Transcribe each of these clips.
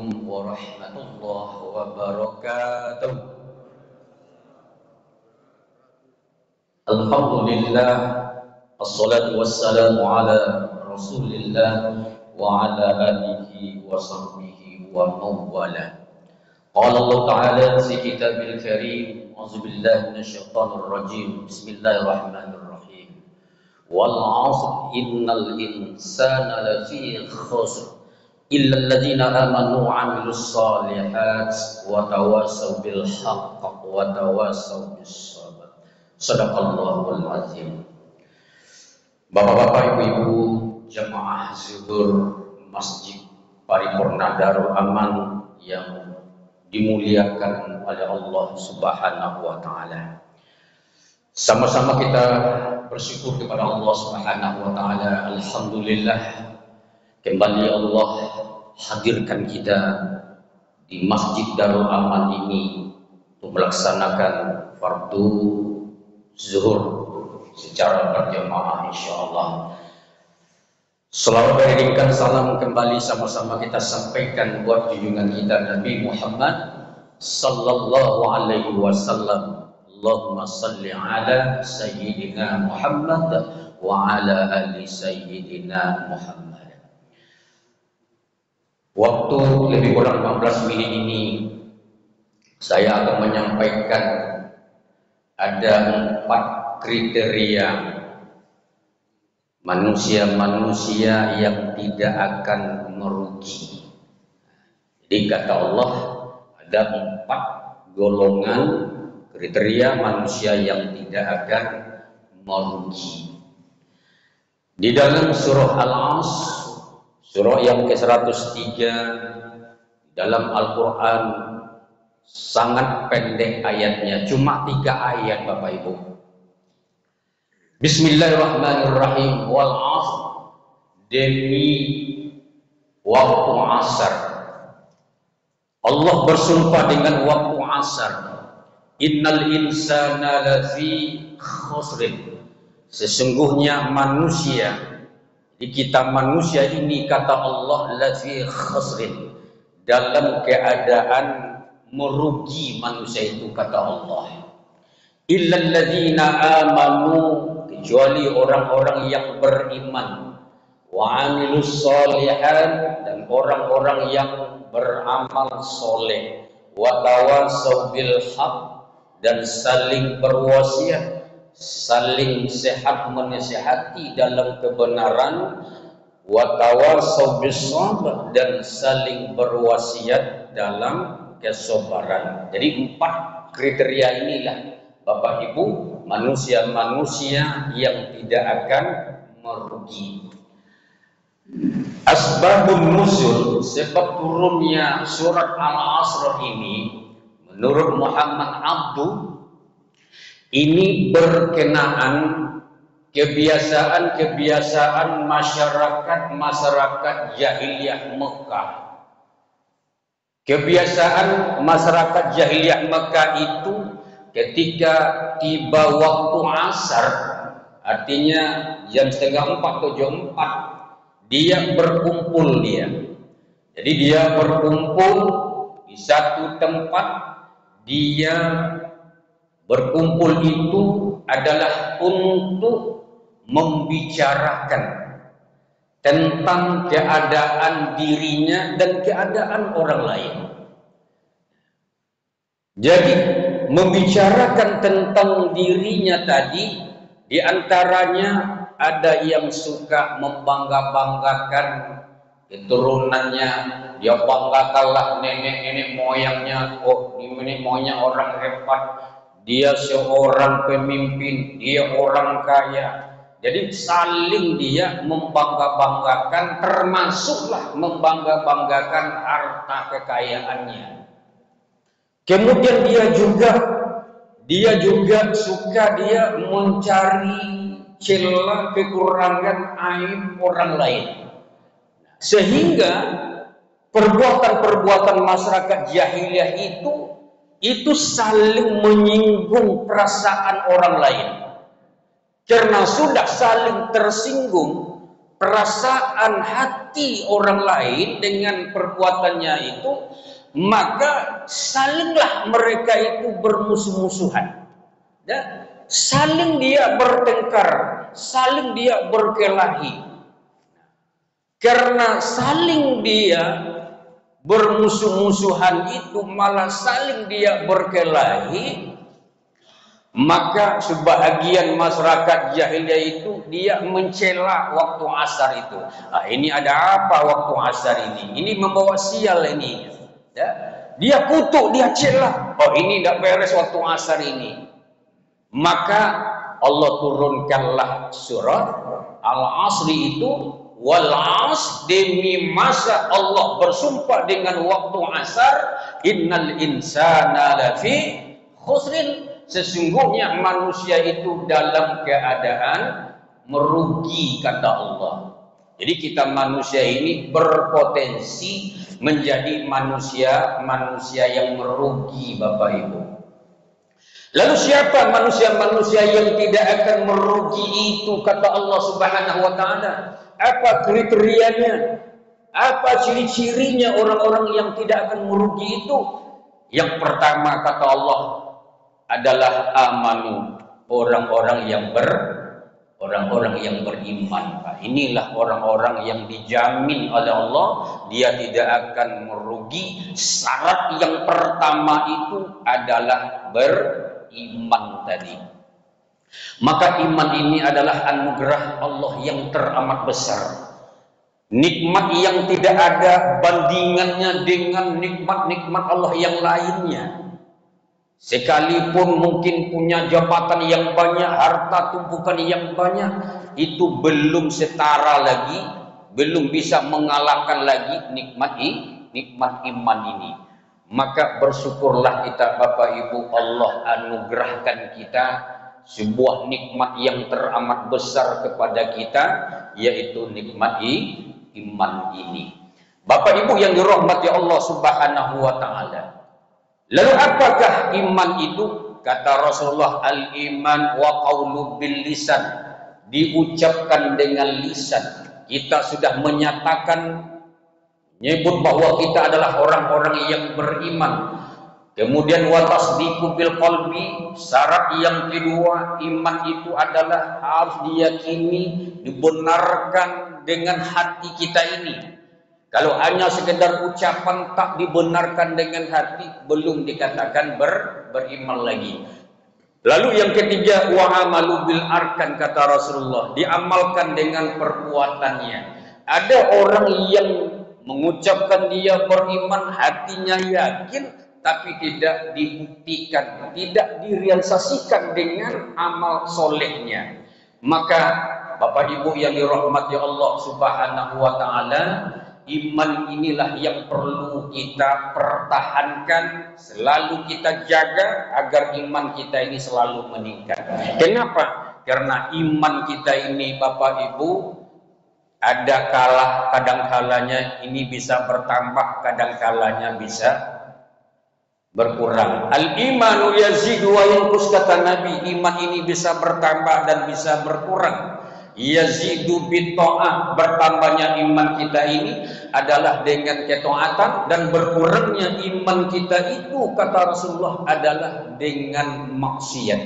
Assalamualaikum warahmatullahi wabarakatuh. Alhamdulillah, assalatu wassalamu ala Rasulillah wa ala alihi wa sahbihi wa mawala. Qala Allah Ta'ala fi kitabil karim, a'udzu billahi minasyaitonir rajim. Bismillahirrahmanirrahim. Wal 'asr innal insana lafi khusr illa alladziina aamanu wa 'amilus shalihaat wa tawassaw bil haqq wa tawassaw bis sabr. Shadaqallahul azim. Bapak-bapak, ibu-ibu, jamaah zuhur Masjid Paripurna Darul Aman yang dimuliakan oleh Allah Subhanahu wa taala. Sama-sama kita bersyukur kepada Allah Subhanahu wa taala. Alhamdulillah, kembali Allah hadirkan kita di Masjid Darul Aman ini untuk melaksanakan fardu zuhur secara berjamaah insyaallah. Selalu mengirimkan salam kembali sama-sama kita sampaikan buat junjungan kita Nabi Muhammad sallallahu alaihi wasallam. Allahumma salli ala sayyidina Muhammad wa ala ali sayyidina Muhammad. Waktu lebih kurang 15 menit ini saya akan menyampaikan ada 4 kriteria manusia-manusia yang tidak akan merugi. Jadi kata Allah ada 4 golongan kriteria manusia yang tidak akan merugi. Di dalam surah Al-Asr, surah yang ke-103 dalam Al-Quran, sangat pendek ayatnya, cuma 3 ayat Bapak Ibu. Bismillahirrahmanirrahim. Wal 'asr, demi waktu asar. Allah bersumpah dengan waktu asar. Innal insana lafi khusrin. Sesungguhnya manusia, di kita manusia ini kata Allah lafi khusrin, dalam keadaan merugi manusia itu kata Allah. Illal ladzina amanu, kecuali orang-orang yang beriman, wa amilus sholihat, dan orang-orang yang beramal soleh, wa tawassaw bil haqq, dan saling berwasiat, saling sehat menasihati dalam kebenaran, wa tawassaw bis sabr, dan saling berwasiat dalam kesabaran. Jadi 4 kriteria inilah Bapak Ibu manusia-manusia yang tidak akan merugi. Asbabun nuzul, sebab turunnya surat Al-Asr ini menurut Muhammad Abdu ini berkenaan kebiasaan masyarakat jahiliyah Mekah. Kebiasaan masyarakat jahiliyah Mekah itu ketika tiba waktu asar, artinya jam 3:30 atau jam 4, dia berkumpul dia. Jadi dia berkumpul di satu tempat. Dia berkumpul itu adalah untuk membicarakan tentang keadaan dirinya dan keadaan orang lain. Jadi membicarakan tentang dirinya tadi, diantaranya ada yang suka membangga-banggakan keturunannya. Dia banggakanlah nenek-nenek moyangnya. Oh, nenek moyangnya orang hebat, dia seorang pemimpin, dia orang kaya. Jadi saling dia membangga-banggakan, termasuklah membangga-banggakan harta kekayaannya. Kemudian dia juga suka dia mencari celah kekurangan aib orang lain. Sehingga perbuatan-perbuatan masyarakat jahiliyah itu saling menyinggung perasaan orang lain. Karena sudah saling tersinggung, perasaan hati orang lain dengan perbuatannya itu, maka salinglah mereka itu bermusuh-musuhan. Ya, saling dia bertengkar, saling dia berkelahi. Karena saling dia bermusuh-musuhan itu, malah saling dia berkelahi, maka sebahagian masyarakat jahiliyah itu dia mencela waktu asar itu. Ah, ini ada apa waktu asar ini? Ini membawa sial ini. Ya. Dia kutuk, dia cela. Oh, ini tidak beres waktu asar ini. Maka Allah turunkanlah surah Al-Asri itu, wal as, demi masa Allah bersumpah dengan waktu asar, innal insana lafi khusrin, sesungguhnya manusia itu dalam keadaan merugi, kata Allah. Jadi kita manusia ini berpotensi menjadi manusia yang merugi, Bapak Ibu. Lalu siapa manusia-manusia yang tidak akan merugi itu, kata Allah Subhanahu wa taala? Apa kriterianya? Apa ciri-cirinya orang-orang yang tidak akan merugi itu? Yang pertama, kata Allah, adalah amanu, orang-orang yang beriman. Inilah orang-orang yang dijamin oleh Allah, dia tidak akan merugi. Syarat yang pertama itu adalah beriman tadi. Maka iman ini adalah anugerah Allah yang teramat besar, nikmat yang tidak ada bandingannya dengan nikmat-nikmat Allah yang lainnya. Sekalipun mungkin punya jabatan yang banyak, harta tumpukan yang banyak, itu belum setara lagi, belum bisa mengalahkan lagi nikmat iman ini. Maka bersyukurlah kita, Bapak Ibu, Allah anugerahkan kita sebuah nikmat yang teramat besar kepada kita, yaitu nikmat iman ini. Bapak Ibu yang dirahmati Allah Subhanahu wa taala. Lalu apakah iman itu? Kata Rasulullah, al-iman wa qaulu bil lisan, diucapkan dengan lisan. Kita sudah menyatakan, menyebut bahwa kita adalah orang-orang yang beriman. Kemudian wa tasdiqu bil qalbi, syarat yang kedua iman itu adalah harus diyakini, dibenarkan dengan hati kita ini. Kalau hanya sekedar ucapan tak dibenarkan dengan hati, belum dikatakan beriman lagi. Lalu yang ketiga, wa amalu bil arkan, kata Rasulullah, diamalkan dengan perbuatannya. Ada orang yang mengucapkan dia beriman, hatinya yakin, tapi tidak dibuktikan, tidak direalisasikan dengan amal solehnya. Maka Bapak Ibu yang dirahmati Allah Subhanahu wa taala, iman inilah yang perlu kita pertahankan, selalu kita jaga agar iman kita ini selalu meningkat. Kenapa? Karena iman kita ini, Bapak Ibu, ada kadang-kalanya ini bisa bertambah, kadang-kalanya bisa berkurang. Al-imanu yazidu wa yanqus, kata Nabi. Iman ini bisa bertambah dan bisa berkurang. Yazidu bitta'ah, bertambahnya iman kita ini adalah dengan ketaatan, dan berkurangnya iman kita itu, kata Rasulullah, adalah dengan maksiat.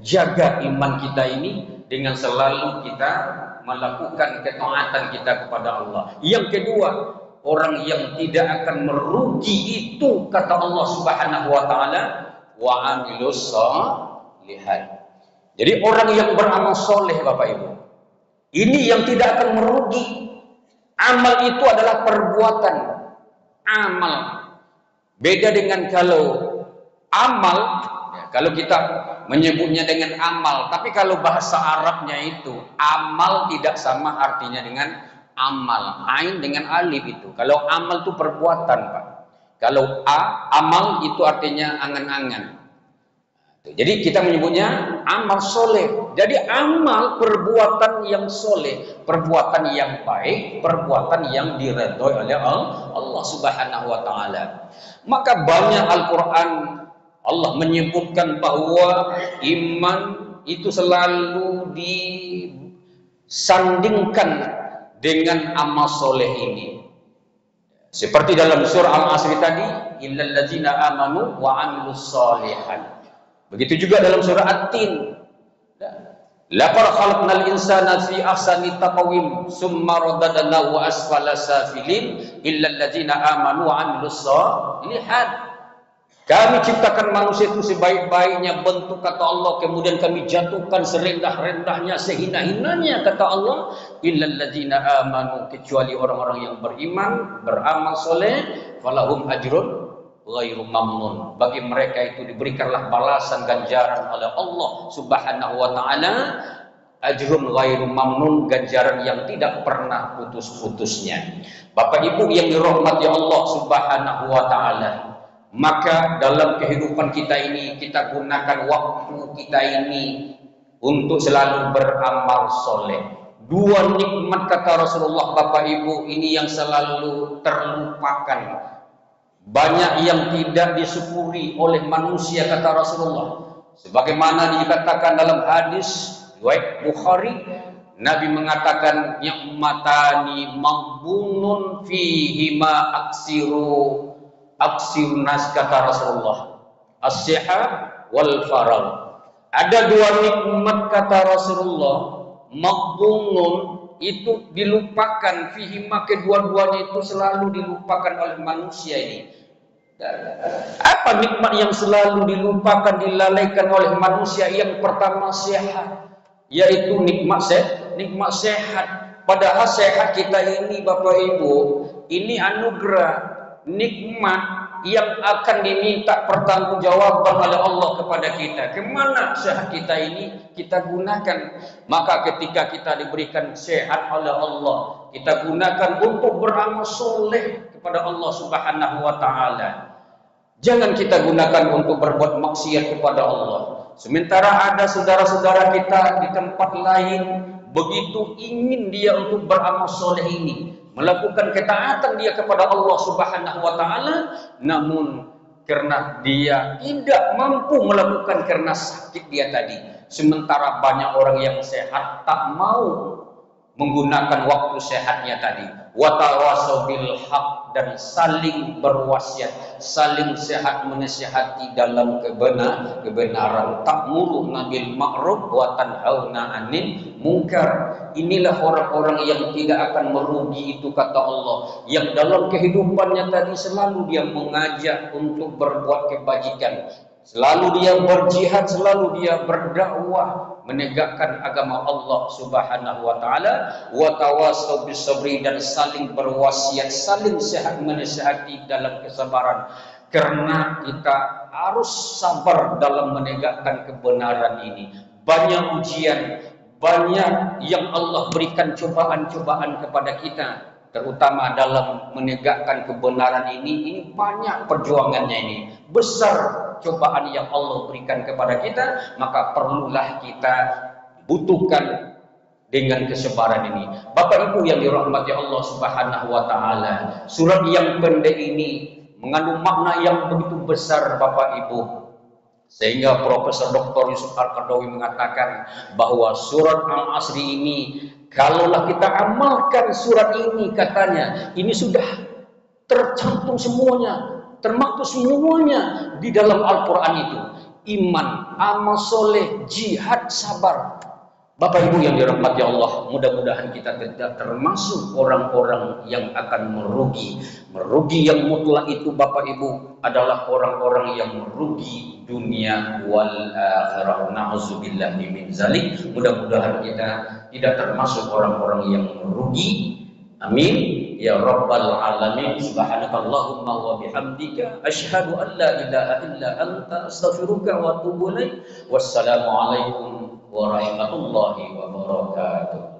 Jaga iman kita ini dengan selalu kita melakukan ketaatan kita kepada Allah. Yang kedua, orang yang tidak akan merugi itu, kata Allah Subhanahu wa taala, wa amilus sholihat. Jadi orang yang beramal soleh, Bapak Ibu, ini yang tidak akan merugi. Amal itu adalah perbuatan. Amal. Beda dengan kalau amal, ya, kalau kita menyebutnya dengan amal, tapi kalau bahasa Arabnya itu amal tidak sama artinya dengan amal. Ain dengan alif itu. Kalau amal itu perbuatan, Pak. Kalau amal itu artinya angan-angan. Jadi kita menyebutnya amal soleh. Jadi amal, perbuatan yang soleh, perbuatan yang baik, perbuatan yang diridhoi oleh Allah Subhanahu wa taala. Maka banyak Al-Quran Allah menyebutkan bahwa iman itu selalu disandingkan dengan amal soleh ini. Seperti dalam surah Al-Asr tadi, illal ladzina amanu wa amilus solihat. Begitu juga dalam surah At-Tin, laqad khalaqnal insana fi ahsani taqwim summa radadnahu asfala safilin illal ladzina amanu wa amilus solihat. Kami ciptakan manusia itu sebaik-baiknya bentuk kata Allah, kemudian kami jatuhkan serendah-rendahnya, sehina-hinanya kata Allah, illal ladzina amanu, kecuali orang-orang yang beriman, beramal soleh, falahum ajrun ghairu mamnun. Bagi mereka itu diberikanlah balasan ganjaran oleh Allah Subhanahu wa taala, ajrun ghairu mamnun, ganjaran yang tidak pernah putus-putusnya. Bapak Ibu yang dirahmati Allah Subhanahu wa taala, maka dalam kehidupan kita ini kita gunakan waktu kita ini untuk selalu beramal soleh. Dua nikmat kata Rasulullah Bapak Ibu ini yang selalu terlupakan, banyak yang tidak disyukuri oleh manusia kata Rasulullah. Sebagaimana dikatakan dalam hadis riwayat Bukhari, Nabi mengatakan ni'matani maghbunun fihima aksirun nas kata Rasulullah, as-siha wal faragh. Ada dua nikmat kata Rasulullah, maghbunun itu dilupakan, fihima kedua-duanya itu selalu dilupakan oleh manusia ini. Apa nikmat yang selalu dilupakan, dilalaikan oleh manusia? Yang pertama sehat, yaitu nikmat sehat. Padahal sehat kita ini Bapak Ibu, ini anugerah, nikmat yang akan diminta pertanggungjawaban oleh Allah kepada kita. Kemana sehat kita ini kita gunakan? Maka ketika kita diberikan sehat oleh Allah, kita gunakan untuk beramal soleh kepada Allah Subhanahu wa taala. Jangan kita gunakan untuk berbuat maksiat kepada Allah. Sementara ada saudara-saudara kita di tempat lain begitu ingin dia untuk beramal soleh ini, melakukan ketaatan dia kepada Allah Subhanahu wa taala, namun karena dia tidak mampu melakukan karena sakit dia tadi. Sementara banyak orang yang sehat tak mau menggunakan waktu sehatnya tadi. Wa tawasau bil haq, dan saling berwasiat, saling sehat menasihati dalam kebenaran. Ta'muruna bil ma'ruf wa tanhauna 'anil munkar. Inilah orang-orang yang tidak akan merugi itu kata Allah, yang dalam kehidupannya tadi selalu dia mengajak untuk berbuat kebajikan, selalu dia berjihad, selalu dia berdakwah menegakkan agama Allah Subhanahu wa taala, wa tawasau bis sabri, dan saling berwasiat, saling sehat menasihati dalam kesabaran. Karena kita harus sabar dalam menegakkan kebenaran ini. Banyak ujian, banyak yang Allah berikan cobaan-cobaan kepada kita, terutama dalam menegakkan kebenaran ini banyak perjuangannya ini. Besar cobaan yang Allah berikan kepada kita, maka perlulah kita butuhkan dengan kesabaran ini. Bapak Ibu yang dirahmati Allah Subhanahu wa taala, surat yang pendek ini mengandung makna yang begitu besar Bapak Ibu, sehingga Profesor Dr. Yusuf Al-Qaradawi mengatakan bahwa surat Al-Asr ini, kalaulah kita amalkan surat ini, katanya ini sudah tercantum semuanya, termaktub semuanya di dalam Al-Quran itu. Iman, amal soleh, jihad, sabar. Bapak Ibu yang dirahmati Allah, mudah-mudahan kita tidak termasuk orang-orang yang akan merugi. Merugi yang mutlak itu Bapak Ibu adalah orang-orang yang merugi dunia wal akhirah. Na'udzubillahi min zalik. Mudah-mudahan kita tidak termasuk orang-orang yang merugi. Amin ya rabbal alamin. Subhanakallahumma wa bihamdika asyhadu an la ilaha illa anta astaghfiruka wa atubu ilaik. Wassalamu alaikum warahmatullahi wabarakatuh.